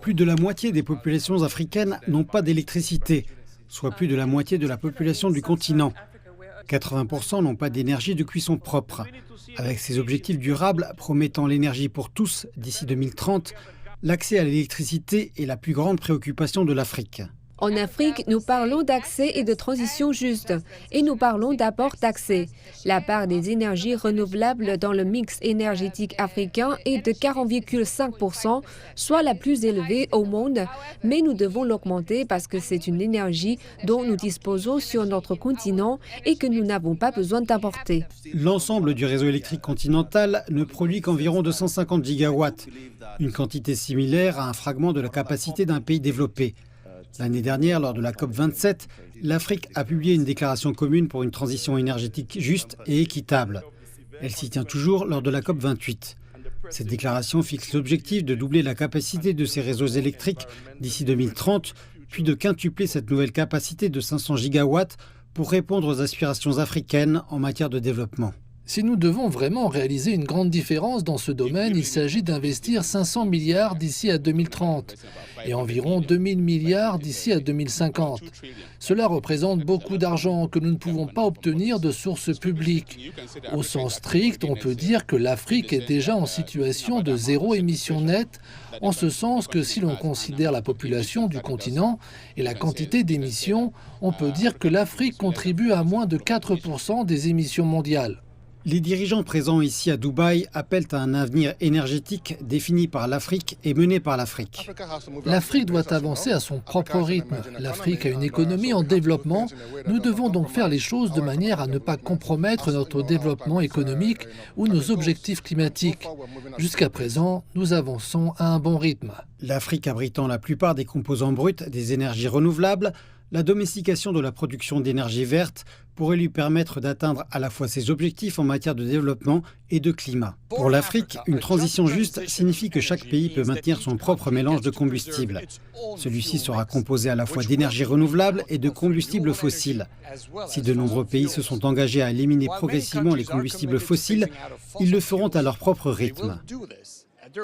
Plus de la moitié des populations africaines n'ont pas d'électricité, soit plus de la moitié de la population du continent. 80% n'ont pas d'énergie de cuisson propre. Avec ces objectifs durables promettant l'énergie pour tous d'ici 2030, l'accès à l'électricité est la plus grande préoccupation de l'Afrique. En Afrique, nous parlons d'accès et de transition juste, et nous parlons d'apport d'accès. La part des énergies renouvelables dans le mix énergétique africain est de 40,5%, soit la plus élevée au monde, mais nous devons l'augmenter parce que c'est une énergie dont nous disposons sur notre continent et que nous n'avons pas besoin d'importer. L'ensemble du réseau électrique continental ne produit qu'environ 250 gigawatts, une quantité similaire à un fragment de la capacité d'un pays développé. L'année dernière, lors de la COP27, l'Afrique a publié une déclaration commune pour une transition énergétique juste et équitable. Elle s'y tient toujours lors de la COP28. Cette déclaration fixe l'objectif de doubler la capacité de ces réseaux électriques d'ici 2030, puis de quintupler cette nouvelle capacité de 500 gigawatts pour répondre aux aspirations africaines en matière de développement. Si nous devons vraiment réaliser une grande différence dans ce domaine, il s'agit d'investir 500 milliards d'ici à 2030 et environ 2000 milliards d'ici à 2050. Cela représente beaucoup d'argent que nous ne pouvons pas obtenir de sources publiques. Au sens strict, on peut dire que l'Afrique est déjà en situation de zéro émission nette, en ce sens que si l'on considère la population du continent et la quantité d'émissions, on peut dire que l'Afrique contribue à moins de 4% des émissions mondiales. Les dirigeants présents ici à Dubaï appellent à un avenir énergétique défini par l'Afrique et mené par l'Afrique. L'Afrique doit avancer à son propre rythme. L'Afrique a une économie en développement. Nous devons donc faire les choses de manière à ne pas compromettre notre développement économique ou nos objectifs climatiques. Jusqu'à présent, nous avançons à un bon rythme. L'Afrique abritant la plupart des composants bruts des énergies renouvelables, la domestication de la production d'énergie verte pourrait lui permettre d'atteindre à la fois ses objectifs en matière de développement et de climat. Pour l'Afrique, une transition juste signifie que chaque pays peut maintenir son propre mélange de combustibles. Celui-ci sera composé à la fois d'énergie renouvelable et de combustibles fossiles. Si de nombreux pays se sont engagés à éliminer progressivement les combustibles fossiles, ils le feront à leur propre rythme.